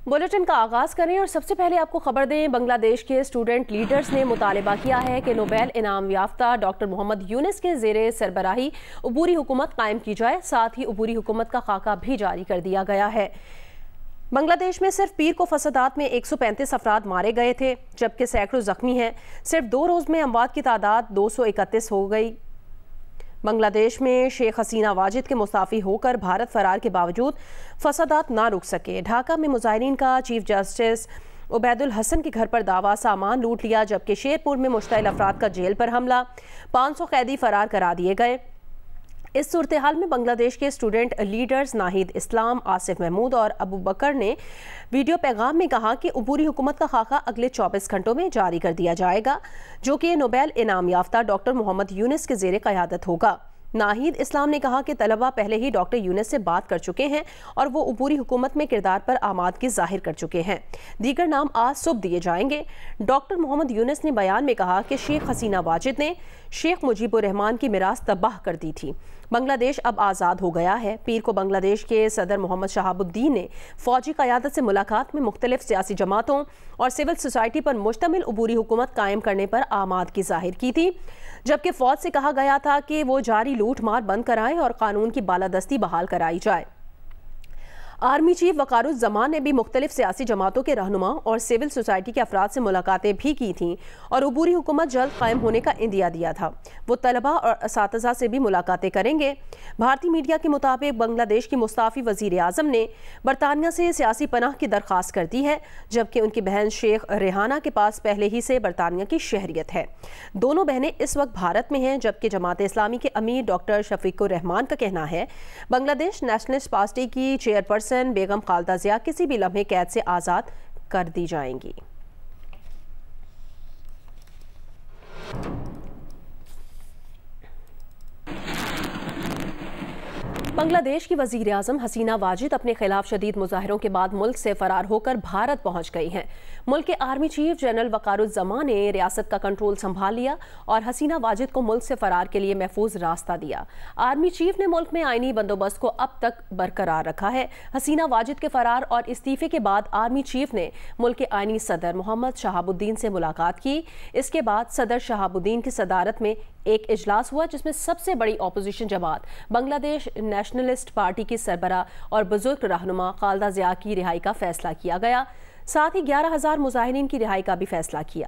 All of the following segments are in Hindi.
बुलेटिन का आगाज करें और सबसे पहले आपको खबर दें, बांग्लादेश के स्टूडेंट लीडर्स ने मुतालबा किया है कि नोबेल इनाम याफ्ता डॉक्टर मोहम्मद यूनुस के ज़ेरे सरबराही अबूरी हुकूमत कायम की जाए। साथ ही अबूरी हुकूमत का खाका भी जारी कर दिया गया है। बांग्लादेश में सिर्फ पीर को फसादात में 135 अफराद मारे गए थे, जबकि सैकड़ों जख्मी हैं। सिर्फ 2 रोज़ में अमवात की तादाद 231 हो गई। बांग्लादेश में शेख हसीना वाजिद के मुस्ताफ़ी होकर भारत फरार के बावजूद फसादात ना रुक सके। ढाका में मुजाहिरीन का चीफ जस्टिस उबैदुल हसन के घर पर दावा सामान लूट लिया, जबकि शेरपुर में मुश्तइल अफराद का जेल पर हमला, 500 कैदी फरार करा दिए गए। इस सूरत हाल में बांग्लादेश के स्टूडेंट लीडर्स नाहिद इस्लाम, आसिफ महमूद और अबू बकर ने वीडियो पैगाम में कहा कि अबूरी हुकूमत का खाका अगले 24 घंटों में जारी कर दिया जाएगा, जो कि नोबेल इनाम याफ्ता डॉक्टर मोहम्मद यूनुस के ज़ेरे क़यादत होगा। नाहिद इस्लाम ने कहा कि तलबा पहले ही डॉक्टर यूनुस से बात कर चुके हैं और वो अबूरी हुकूमत में किरदार पर आमादगी जाहिर कर चुके हैं। दीगर नाम आज सुबह दिए जाएंगे। डॉक्टर मोहम्मद यूनुस ने बयान में कहा कि शेख हसीना वाजिद ने शेख मुजीबुर रहमान की मिरास तबाह कर दी थी। बांग्लादेश अब आज़ाद हो गया है। पीर को बांग्लादेश के सदर मोहम्मद शहाबुद्दीन ने फौजी क़यादत से मुलाकात में मुख्तलिफ सियासी जमातों और सिविल सोसाइटी पर मुश्तमिल अबूरी हुकूमत कायम करने पर आमादगी जाहिर की थी, जबकि फ़ौज से कहा गया था कि वो जारी लूट मार बंद कराएं और कानून की बालादस्ती बहाल कराई जाए। आर्मी चीफ वकारुज़्ज़मान ने भी मुख्तलिफ सियासी जमातों के रहनुमा और सिविल सोसाइटी के अफराद से मुलाकातें भी की थीं और अबूरी हुकूमत जल्द कायम होने का इंदिया दिया था। वो तलबा और असातिज़ा से भी मुलाकातें करेंगे। भारतीय मीडिया के मुताबिक बांग्लादेश की मुस्ताफ़ी वज़ीर आज़म ने बरतानिया से सियासी पनाह की दरख्वास्त कर दी है, जबकि उनकी बहन शेख रेहाना के पास पहले ही से बरतानिया की शहरियत है। दोनों बहनें इस वक्त भारत में हैं, जबकि जमात इस्लामी के अमीर डॉक्टर शफीकुर रहमान का कहना है बांग्लादेश नेशनलिस्ट पार्टी की चेयरपर्सन बेगम खालदा जिया किसी भी लम्हे कैद से आज़ाद कर दी जाएंगी। बांग्लादेश की वज़ीर आज़म हसीना वाजिद अपने खिलाफ शदीद मुजाहिरों के बाद मुल्क से फरार होकर भारत पहुंच गई हैं। मुल्क के आर्मी चीफ जनरल वकारुज़्ज़मान ने रियासत का कंट्रोल संभाल लिया और हसीना वाजिद को मुल्क से फरार के लिए महफूज रास्ता दिया। आर्मी चीफ ने मुल्क में आईनी बंदोबस्त को अब तक बरकरार रखा है। हसीना वाजिद के फरार और इस्तीफे के बाद आर्मी चीफ ने मुल्क के आईनी सदर मोहम्मद शहाबुद्दीन से मुलाकात की। इसके बाद सदर शहाबुद्दीन की सदारत में एक इजलास हुआ, जिसमें सबसे बड़ी अपोजिशन जमात बांग्लादेश नेशनलिस्ट पार्टी की सरबरा और बुजुर्ग रहनुमा खालदा जिया की रिहाई का फैसला किया गया। साथ ही 11,000 मुजाहिरीन की रिहाई का भी फैसला किया।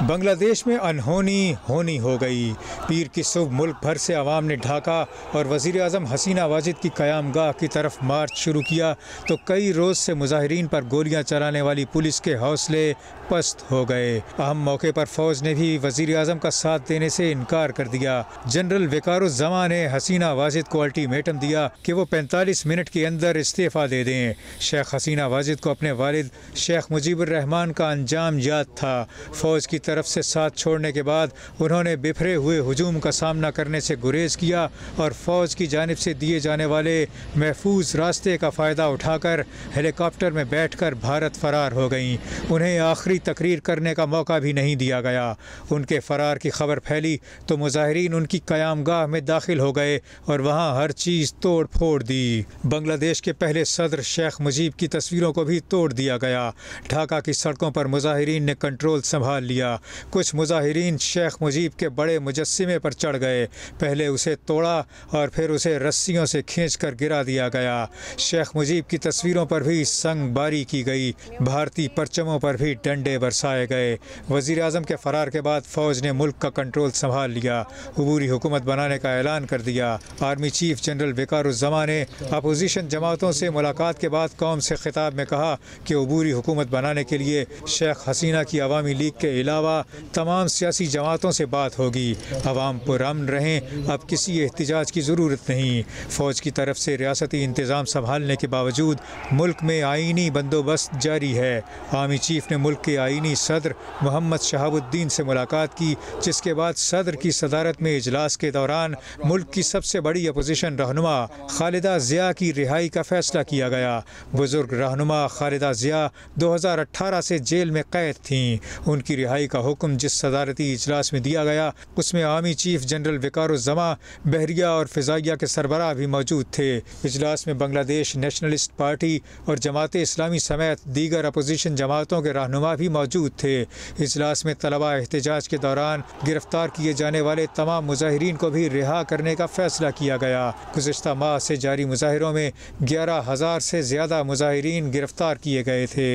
बांग्लादेश में अनहोनी होनी हो गई। पीर की सुबह मुल्क भर से अवाम ने ढाका और वज़ीर आज़म हसीना वाजिद की क़यामगाह की तरफ मार्च शुरू किया तो कई रोज़ से मुजाहिरीन पर गोलियां चलाने वाली पुलिस के हौसले पस्त हो गए। अहम मौके पर फ़ौज ने भी वज़ीर आज़म का साथ देने से इनकार कर दिया। जनरल वकारुज़्ज़मान ने हसीना वाजिद को अल्टीमेटम दिया कि वो 45 मिनट के अंदर इस्तीफ़ा दे दें। शेख हसीना वाजिद को अपने वालिद शेख मुजीबुर रहमान का अंजाम याद था। फ़ौज की तरफ से साथ छोड़ने के बाद उन्होंने बिखरे हुए हुजूम का सामना करने से गुरेज किया और फ़ौज की जानिब से दिए जाने वाले महफूज रास्ते का फ़ायदा उठाकर हेलीकॉप्टर में बैठकर भारत फरार हो गईं। उन्हें आखिरी तकरीर करने का मौका भी नहीं दिया गया। उनके फरार की खबर फैली तो मुजाहिरीन उनकी क़यामगाह में दाखिल हो गए और वहाँ हर चीज़ तोड़ फोड़ दी। बांग्लादेश के पहले सदर शेख मुजीब की तस्वीरों को भी तोड़ दिया गया। ढाका की सड़कों पर मुजाहिरीन ने कंट्रोल संभाल लिया। कुछ मुजाहिरीन शेख मुजीब के बड़े मुजस्सिमे पर चढ़ गए। पहले उसे तोड़ा और फिर उसे रस्सियों से खींचकर गिरा दिया गया। शेख मुजीब की तस्वीरों पर भी संगबारी की गई। भारतीय परचमों पर भी डंडे बरसाए गए। वज़ीर आज़म के फरार के बाद फ़ौज ने मुल्क का कंट्रोल संभाल लिया, अबूरी हुकूमत बनाने का ऐलान कर दिया। आर्मी चीफ जनरल वकारुज़्ज़मान ने अपोजिशन जमातों से मुलाकात के बाद कौम से खिताब में कहा कि अबूरी हुकूमत बनाने के लिए शेख हसीना की अवामी लीग के अलावा तमाम सियासी जमातों से बात होगी। अवाम पुरअमन रहें, अब किसी एहतिजाज की ज़रूरत नहीं। फ़ौज की तरफ से रियासती इंतज़ाम संभालने के बावजूद मुल्क में आईनी बंदोबस्त जारी है। आर्मी चीफ ने मुल्क के आईनी सदर मोहम्मद शहाबुद्दीन से मुलाकात की, जिसके बाद सदर की सदारत में इजलास के दौरान मुल्क की सबसे बड़ी अपोजिशन रहनुमा खालिदा जिया की रिहाई का फैसला किया गया। बुजुर्ग रहनुमा खालिदा जिया 2018 से जेल में कैद थीं। उनकी रिहाई का का हुक्म जिस सदारती इजलास में दिया गया उसमें आर्मी चीफ जनरल वकारुज़्ज़मा, बहरिया और फ़िज़ाइया के सरबराह भी मौजूद थे। इजलास में बांग्लादेश नेशनलिस्ट पार्टी और जमात इस्लामी समेत दीगर अपोजिशन जमातों के रहनुमा भी मौजूद थे। इजलास में तलबा एहतजाज के दौरान गिरफ्तार किए जाने वाले तमाम मुजाहिरीन को भी रिहा करने का फैसला किया गया। गुज़िश्ता माह से जारी मुजाहिरों में 11,000 से ज़्यादा मुजाहिरीन गिरफ्तार किए गए थे।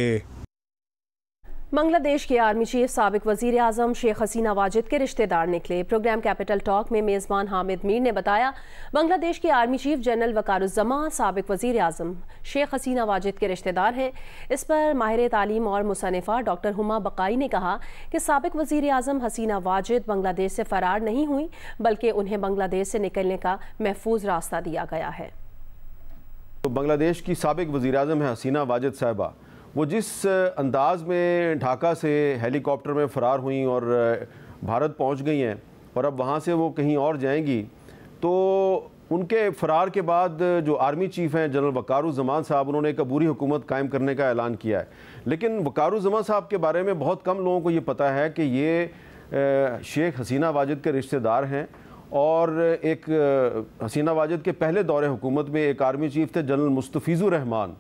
बांग्लादेश के आर्मी चीफ साबिक वज़ीर आज़म शेख हसीना वाजिद के रिश्तेदार निकले। प्रोग्राम कैपिटल टॉक में मेज़बान हामिद मीर ने बताया, बांग्लादेश के आर्मी चीफ जनरल वकारुज़्ज़मा साबिक वज़ीर आज़म शेख हसीना वाजिद के रिश्तेदार हैं। इस पर माहिर तालीम और मुसन्निफ़ा डॉक्टर हुमा बकाई ने कहा कि साबिक वज़ीर आज़म हसीना वाजिद बांग्लादेश से फ़रार नहीं हुई, बल्कि उन्हें बांग्लादेश से निकलने का महफूज रास्ता दिया गया है। तो बांग्लादेश की साबिक वज़ीर आज़म है हसीना वाजिद साहिबा, वो जिस अंदाज में ढाका से हेलीकॉप्टर में फ़रार हुई और भारत पहुंच गई हैं और अब वहां से वो कहीं और जाएंगी, तो उनके फ़रार के बाद जो आर्मी चीफ़ हैं जनरल वकारुज़्ज़मान साहब, उन्होंने एक अबूरी हुकूमत कायम करने का ऐलान किया है। लेकिन वकारुज़्ज़मान साहब के बारे में बहुत कम लोगों को ये पता है कि ये शेख हसीना वाजिद के रिश्तेदार हैं और एक हसीना वाजिद के पहले दौरे हुकूमत में एक आर्मी चीफ़ थे जनरल मुस्तफ़ीज़ुर रहमान,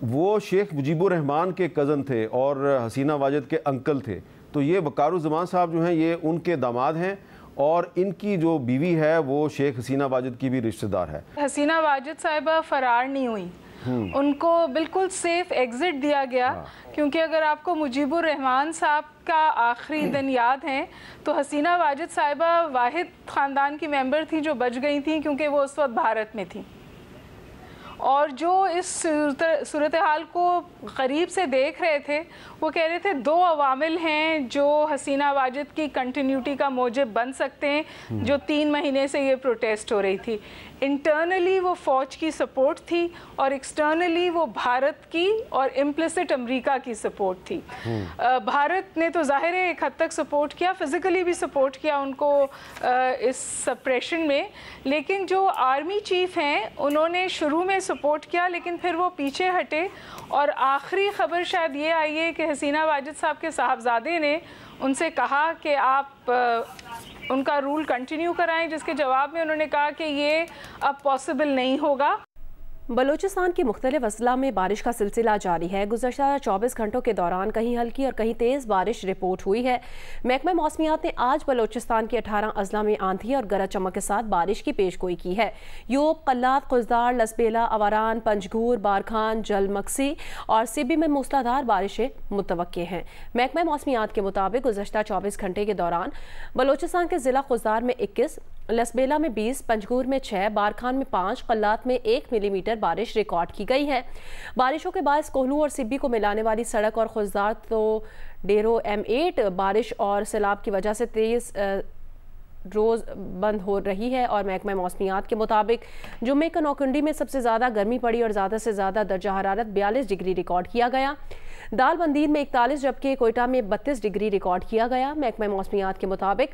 वो शेख मुजीबुर रहमान के कज़न थे और हसीना वाजिद के अंकल थे। तो ये वकारुज़्ज़मान साहब जो हैं ये उनके दामाद हैं और इनकी जो बीवी है वो शेख हसीना वाजिद की भी रिश्तेदार है। हसीना वाजिद साहिबा फ़रार नहीं हुई, उनको बिल्कुल सेफ एग्ज़िट दिया गया। क्योंकि अगर आपको मुजीबुर रहमान साहब का आखिरी दिन याद है तो हसीना वाजिद साहिबा वाहिद ख़ानदान की मेंबर थी जो बच गई थी, क्योंकि वो उस वक्त भारत में थी। और जो इस सूरत हाल को करीब से देख रहे थे वो कह रहे थे दो अवामिल हैं जो हसीना वाजिद की कंटिन्यूटी का मौजब बन सकते हैं, जो 3 महीने से ये प्रोटेस्ट हो रही थी। इंटरनली वो फ़ौज की सपोर्ट थी और एक्सटर्नली वो भारत की और इम्प्लिसिट अमेरिका की सपोर्ट थी। भारत ने तो ज़ाहिर है एक हद तक सपोर्ट किया, फ़िज़िकली भी सपोर्ट किया उनको इस सप्रेशन में, लेकिन जो आर्मी चीफ़ हैं उन्होंने शुरू में सपोर्ट किया लेकिन फिर वो पीछे हटे। और आखिरी ख़बर शायद ये आई है कि हसीना वाजिद साहब के साहबजादे ने उनसे कहा कि आप उनका रूल कंटिन्यू कराएं, जिसके जवाब में उन्होंने कहा कि ये अब पॉसिबल नहीं होगा। बलूचिस्तान के मुख्तलिफ अजला में बारिश का सिलसिला जारी है। गुज़श्ता 24 घंटों के दौरान कहीं हल्की और कहीं तेज़ बारिश रिपोर्ट हुई है। महकमा मौसमियात ने आज बलूचिस्तान के 18 अजला में आंधी और गरज चमक के साथ बारिश की पेशगोई की है। यूब, कल्लात, खुजदार, लसबेला, अवारान, पंजगूर, बारखान, जलमक्सी और सिबी में मूसलाधार बारिशें मुतवक्के हैं। महकमा मौसमियात के मुताबिक गुज़श्ता 24 घंटे के दौरान बलूचिस्तान के ज़िला खुजदार में 21, लसबेला में 20, पंजगूर में 6, बारखान में 5, कल्लात में 1 मिलीमीटर बारिश रिकॉर्ड की गई है। बारिशों के बायस कोहलू और सिब्बी को मिलाने वाली सड़क और खुजदार तो डेरो M8 बारिश और सैलाब की वजह से 23 रोज़ बंद हो रही है। और महकमा मौसमियात के मुताबिक जुम्मे को नौकुंडी में सबसे ज़्यादा गर्मी पड़ी और ज़्यादा से ज़्यादा दर्जा हरारत 42 डिग्री रिकॉर्ड किया गया। दालबंदीन में 41 जबकि कोयटा में 32 डिग्री रिकॉर्ड किया गया। महकमा मौसमियात के मुताबिक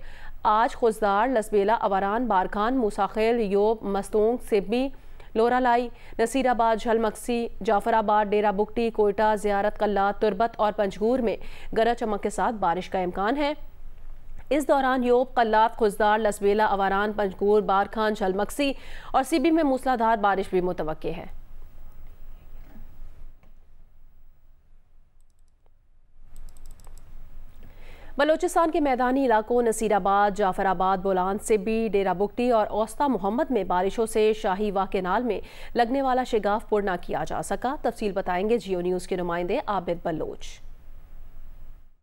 आज खुजदार, लसबेला, अवारान, बारखान, मूसाखेल, योब, मस्तूंग, सिब्बी, लोरालाई, नसीराबाद, झलमक्सी, जाफराबाद, डेरा बुगटी, कोयटा, ज़ियारत, कल्लात, तुरबत और पंजगूर में गरज चमक के साथ बारिश का इम्कान है। इस दौरान योब, कल्लात, खुजदार, लसबेला, अवारान, पंजगूर, बारखान, झलमक्सी और सिबी में मूसलाधार बारिश भी मुतवक्के है। बलूचिस्तान के मैदानी इलाकों नसीराबाद, जाफराबाद, बोलान, सिब्बी, डेरा बुगटी और औस्ता मोहम्मद में बारिशों से शाही वाह केनाल में लगने वाला शिगाफ पुर न किया जा सका। तफसील बताएंगे जियो न्यूज़ के नुमाइंदे आबिद बलोच।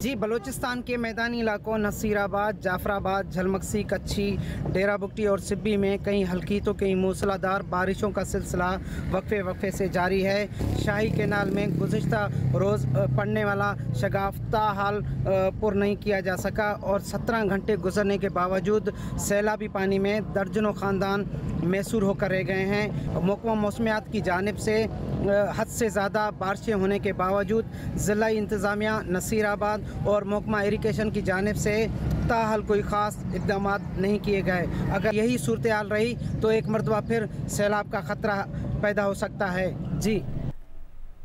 जी, बलूचिस्तान के मैदानी इलाकों नसीराबाद, जाफराबाद, झलमक्सी, कच्छी, डेरा बुगटी और सिब्बी में कहीं हल्की तो कहीं मूसलाधार बारिशों का सिलसिला वक्फे वक्फे से जारी है। शाही केनाल में गुज़िश्ता रोज़ पड़ने वाला शगाफ्ता हाल पुर नहीं किया जा सका और 17 घंटे गुजरने के बावजूद सैलाबी पानी में दर्जनों ख़ानदान मैसूर होकर रह गए हैं। महकमा मौसमियात की जानिब से हद से ज़्यादा बारिशें होने के बावजूद ज़िला इंतज़ामिया नसीराबाद और महकमा इरिगेशन की जानिब से ताहल कोई ख़ास इक़दाम नहीं किए गए। अगर यही सूरत हाल रही तो एक मरतबा फिर सैलाब का ख़तरा पैदा हो सकता है। जी,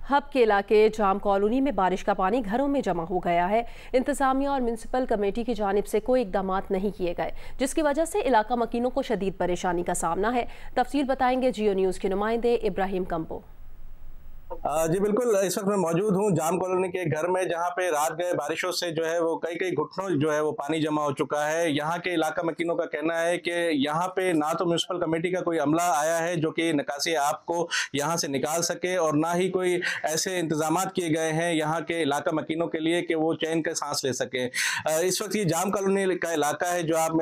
हब के इलाके जाम कॉलोनी में बारिश का पानी घरों में जमा हो गया है। इंतजामिया और म्यूनिसिपल कमेटी की जानिब से कोई इकदाम नहीं किए गए, जिसकी वजह से इलाका मकीनों को शदीद परेशानी का सामना है। तफसील बताएंगे जियो न्यूज़ के नुमाइंदे इब्राहिम कंबो। जी बिल्कुल, इस वक्त मैं मौजूद हूँ जाम कॉलोनी के घर में, जहाँ पे रात गए बारिशों से जो है वो कई घुटनों जो है वो पानी जमा हो चुका है। यहाँ के इलाका मकीनों का कहना है कि यहाँ पे ना तो म्यूनिसिपल कमेटी का कोई अमला आया है जो कि निकासी आप को यहाँ से निकाल सके, और ना ही कोई ऐसे इंतजाम किए गए हैं यहाँ के इलाका मकीनों के लिए कि वो चैन के सांस ले सके। इस वक्त ये जाम कॉलोनी का इलाका है जो आप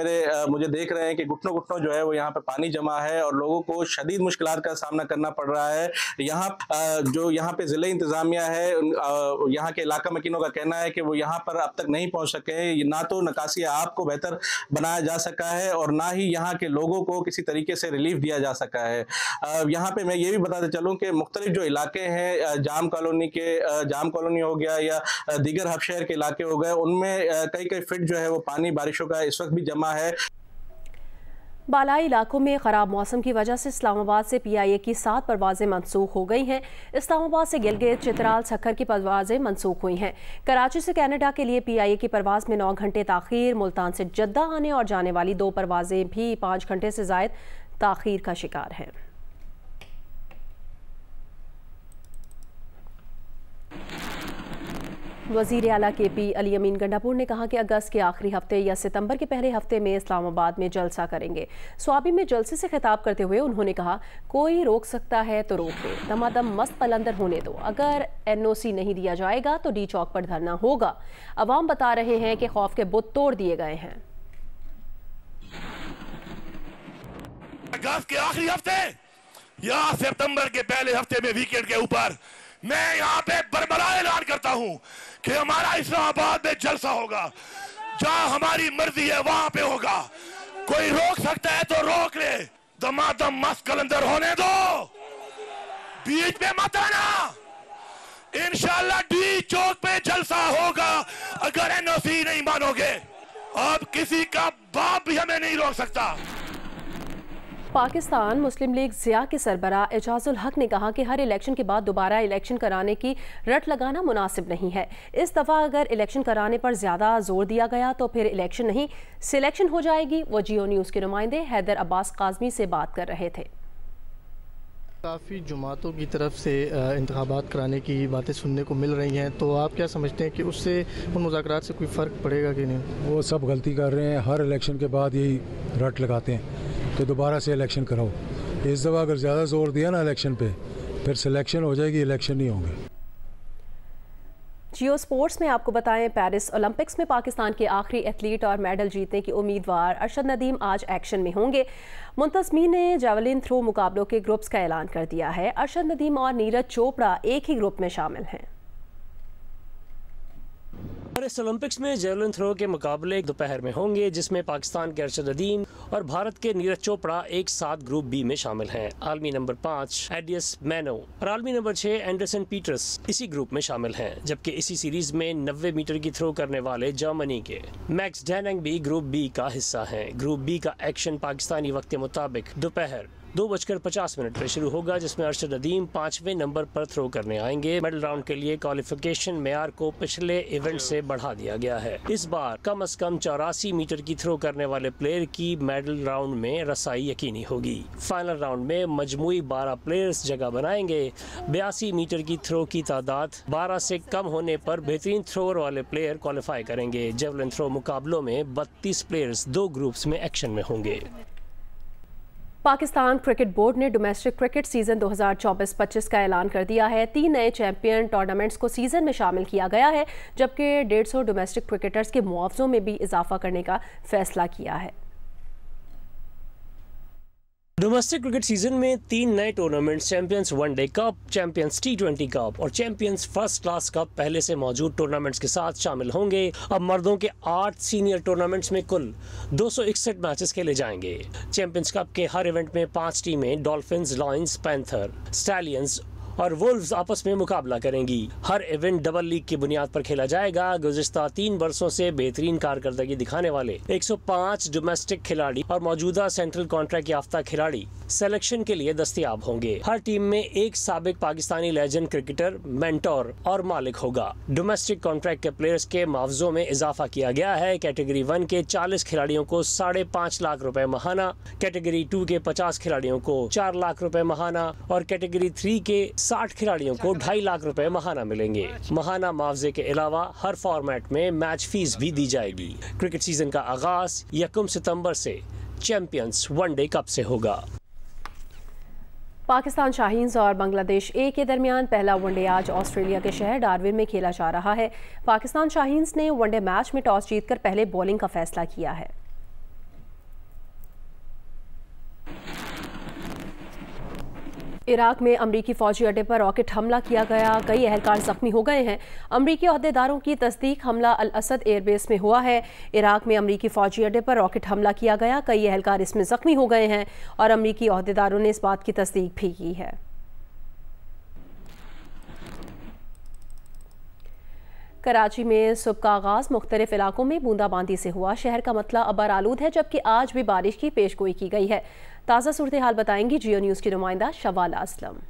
मुझे देख रहे हैं कि घुटनों जो है वो यहाँ पे पानी जमा है और लोगों को शदीद मुश्किलात का सामना करना पड़ रहा है। यहाँ पे जिले इंतजामिया है, यहाँ के इलाका मकीनों का कहना है कि वो यहाँ पर अब तक नहीं पहुंच सके। ना तो निकासी आप को बेहतर बनाया जा सका है और ना ही यहाँ के लोगों को किसी तरीके से रिलीफ दिया जा सका है। यहाँ पे मैं ये भी बताते चलूँ कि मुख्तलिफ जो इलाके हैं जाम कॉलोनी हो गया या दीगर हब शहर के इलाके हो गए, उनमें कई फीट जो है वो पानी बारिशों का इस वक्त भी जमा है। बालाई इलाकों में ख़राब मौसम की वजह से इस्लामाबाद से PIA की 7 परवाज़ें मनसूख हो गई हैं। इस्लामाबाद से गिलगित, चित्राल, सक्खर की परवाज़ें मनसूख हुई हैं। कराची से कनाडा के लिए PIA की परवाज़ में 9 घंटे ताख़ीर, मुल्तान से जद्दा आने और जाने वाली 2 परवाज़ें भी 5 घंटे से ज़ायद ताख़ीर का शिकार हैं। वज़ीर आला KP अली अमीन गंडापुर ने कहा कि अगस्त के आखिरी हफ्ते या सितंबर के पहले हफ्ते में इस्लामाबाद में जलसा करेंगे। स्वाबी में जलसे से खिताब करते हुए उन्होंने कहा, कोई रोक सकता है तो रोक ले, दमादम मस्त कलंदर होने दो। अगर NOC नहीं दिया जाएगा तो D चौक पर धरना होगा। अवाम बता रहे हैं कि खौफ के बुत तोड़ दिए गए हैं। अगस्त के आखिरी हफ्ते या सितंबर के पहले हफ्ते में वीकेंड के ऊपर मैं यहाँ पे बरबरा ऐलान करता हूँ कि हमारा इस्लामाबाद में जलसा होगा। जहाँ हमारी मर्जी है वहां पे होगा। कोई रोक सकता है तो रोक ले, दमादम मस्त कलंदर होने दो, बीच में मत आना। इंशाल्लाह D चौक पे जलसा होगा अगर NOC नहीं मानोगे। अब किसी का बाप भी हमें नहीं रोक सकता। पाकिस्तान मुस्लिम लीग ज़िया के सरबरा एजाजुल हक ने कहा कि हर इलेक्शन के बाद दोबारा इलेक्शन कराने की रट लगाना मुनासिब नहीं है। इस दफ़ा अगर इलेक्शन कराने पर ज़्यादा जोर दिया गया तो फिर इलेक्शन नहीं सिलेक्शन हो जाएगी। वो जियो न्यूज़ के नुमाइंदे हैदर अब्बास काज़मी से बात कर रहे थे। काफ़ी जमातों की तरफ से इंतखाबात कराने की बातें सुनने को मिल रही हैं, तो आप क्या समझते हैं कि उससे उन मुज़ाकरात से कोई फ़र्क पड़ेगा कि नहीं? वो सब गलती कर रहे हैं, हर इलेक्शन के बाद यही रट लगाते हैं कि दोबारा से इलेक्शन कराओ। इस दफ़ा अगर ज़्यादा जोर दिया ना इलेक्शन पे, फिर सिलेक्शन हो जाएगी, इलेक्शन नहीं होंगे। जियो स्पोर्ट्स में आपको बताएं, पेरिस ओलंपिक्स में पाकिस्तान के आखिरी एथलीट और मेडल जीतने की उम्मीदवार अरशद नदीम आज एक्शन में होंगे। मुंतज़मीन ने जेवलिन थ्रो मुकाबलों के ग्रुप्स का ऐलान कर दिया है। अरशद नदीम और नीरज चोपड़ा एक ही ग्रुप में शामिल हैं। पेरिस ओलंपिक्स में जेवलिन थ्रो के मुकाबले दोपहर में होंगे, जिसमें पाकिस्तान के अरशद नदीम और भारत के नीरज चोपड़ा एक साथ ग्रुप बी में शामिल हैं। आलमी नंबर 5 एडियस मैनो और आलमी नंबर 6 एंडरसन पीटर्स इसी ग्रुप में शामिल हैं, जबकि इसी सीरीज में 90 मीटर की थ्रो करने वाले जर्मनी के मैक्स डैनंग भी ग्रुप बी का हिस्सा हैं। ग्रुप बी का एक्शन पाकिस्तानी वक्त के मुताबिक दोपहर 2:50 पर शुरू होगा, जिसमें अरशद नदीम 5वें नंबर पर थ्रो करने आएंगे। मेडल राउंड के लिए क्वालिफिकेशन मेयार को पिछले इवेंट से बढ़ा दिया गया है। इस बार कम से कम 84 मीटर की थ्रो करने वाले प्लेयर की मेडल राउंड में रसाई यकीनी होगी। फाइनल राउंड में मजमूई 12 प्लेयर्स जगह बनाएंगे। 82 मीटर की थ्रो की तादाद 12 से कम होने पर बेहतरीन थ्रोअर वाले प्लेयर क्वालिफाई करेंगे। जेवलिन थ्रो मुकाबलों में 32 प्लेयर्स 2 ग्रुप्स में एक्शन में होंगे। पाकिस्तान क्रिकेट बोर्ड ने डोमेस्टिक क्रिकेट सीजन 2024-25 का ऐलान कर दिया है। 3 नए चैंपियन टूर्नामेंट्स को सीजन में शामिल किया गया है, जबकि 150 डोमेस्टिक क्रिकेटर्स के मुआवजों में भी इजाफा करने का फैसला किया है। डोमेस्टिक क्रिकेट सीजन में 3 नए tournaments champions one day cup, champions T20 cup और चैंपियंस फर्स्ट क्लास कप पहले से मौजूद टूर्नामेंट्स के साथ शामिल होंगे। अब मर्दों के 8 सीनियर टूर्नामेंट्स में कुल 261 मैचेस खेले जाएंगे। चैंपियंस कप के हर इवेंट में 5 टीमें डॉल्फिन्स, लायंस, पैंथर, स्टैलियंस और वुल्व्स आपस में मुकाबला करेंगी। हर इवेंट डबल लीग की बुनियाद पर खेला जाएगा। गुज़िश्ता 3 वर्षों से बेहतरीन कारकर्दगी दिखाने वाले 105 डोमेस्टिक खिलाड़ी और मौजूदा सेंट्रल कॉन्ट्रैक्ट याफ्ता खिलाड़ी सिलेक्शन के लिए दस्तयाब होंगे। हर टीम में एक साबिक पाकिस्तानी लेजेंड क्रिकेटर, मेंटोर और मालिक होगा। डोमेस्टिक कॉन्ट्रैक्ट के प्लेयर्स के मुआवजों में इजाफा किया गया है। कैटेगरी 1 के 40 खिलाड़ियों को 5.5 लाख रुपए माहाना, कैटेगरी 2 के 50 खिलाड़ियों को 4 लाख रुपए माहाना और कैटेगरी 3 के 60 खिलाड़ियों को 2.5 लाख रुपए माहाना मिलेंगे। माहाना मुआवजे के अलावा हर फॉर्मेट में मैच फीस भी दी जाएगी। क्रिकेट सीजन का आगाज 1 सितंबर से चैंपियंस वनडे कप से होगा। पाकिस्तान शाहीन्स और बांग्लादेश ए के दरमियान पहला वनडे आज ऑस्ट्रेलिया के शहर डार्विन में खेला जा रहा है। पाकिस्तान शाहीन्स ने वनडे मैच में टॉस जीतकर पहले बॉलिंग का फैसला किया है। इराक में अमरीकी फौजी अड्डे पर रॉकेट हमला किया गया, कई एहलकार जख्मी हो गए हैं। अमरीकी अहदेदारों की तस्दीक हमला अल असद एयरबेस में हुआ है। इराक में अमरीकी फौजी अड्डे पर रॉकेट हमला किया गया, कई एहलकार इसमें जख्मी हो गए हैं और अमरीकी अहदेदारों ने इस बात की तस्दीक भी की है। कराची में सुबह का आगाज मुख्तलिफ इलाकों में बूंदाबांदी से हुआ। शहर का मतला अबर आलूद है, जबकि आज भी बारिश की पेशगोई की गई है। ताज़ा सूरत हाल बताएंगी जियो न्यूज़ की नुमाइंदा शवाला असलम।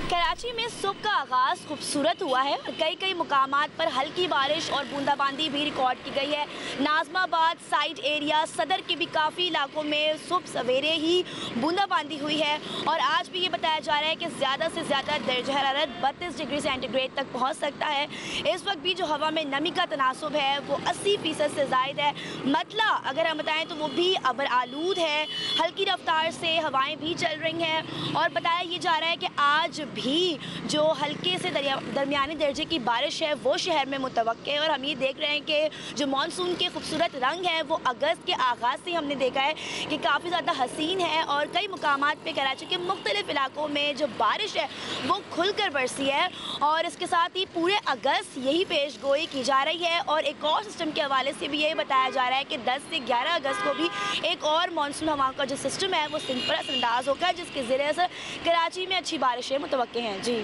कराची में सुबह का आगाज़ खूबसूरत हुआ है और कई मुकामात पर हल्की बारिश और बूंदाबांदी भी रिकॉर्ड की गई है। नाजमाबाद, साइड एरिया, सदर के भी काफ़ी इलाकों में सुबह सवेरे ही बूंदाबांदी हुई है और आज भी ये बताया जा रहा है कि ज़्यादा से ज़्यादा दर्ज हरारत 32 डिग्री सेंटीग्रेड तक पहुँच सकता है। इस वक्त भी जो हवा में नमी का तनासुब है वो 80% से ज़ायद है। मतला अगर हम बताएँ तो वो भी अबर आलूद है, हल्की रफ्तार से हवाएँ भी चल रही हैं और बताया ये जा रहा है कि आज भी जो हल्के से दरमियानी दर्जे की बारिश है वो शहर में मुतवक्के है और हम ये देख रहे हैं कि जो मानसून के खूबसूरत रंग है वो अगस्त के आगाज़ से हमने देखा है कि काफ़ी ज़्यादा हसीन है और कई मुकामात पे कराची के मुख्तलिफ इलाकों में जो बारिश है वो खुलकर बरसी है और इसके साथ ही पूरे अगस्त यही पेश गोई की जा रही है। और एक और सिस्टम के हवाले से भी यही बताया जा रहा है कि 10 से 11 अगस्त को भी एक और मानसून हवा का जो सिस्टम है वो सिंध पर असरअंदाज होगा, जिसके ज़रिए से कराची में अच्छी बारिशें मुतवक्के हैं। जी।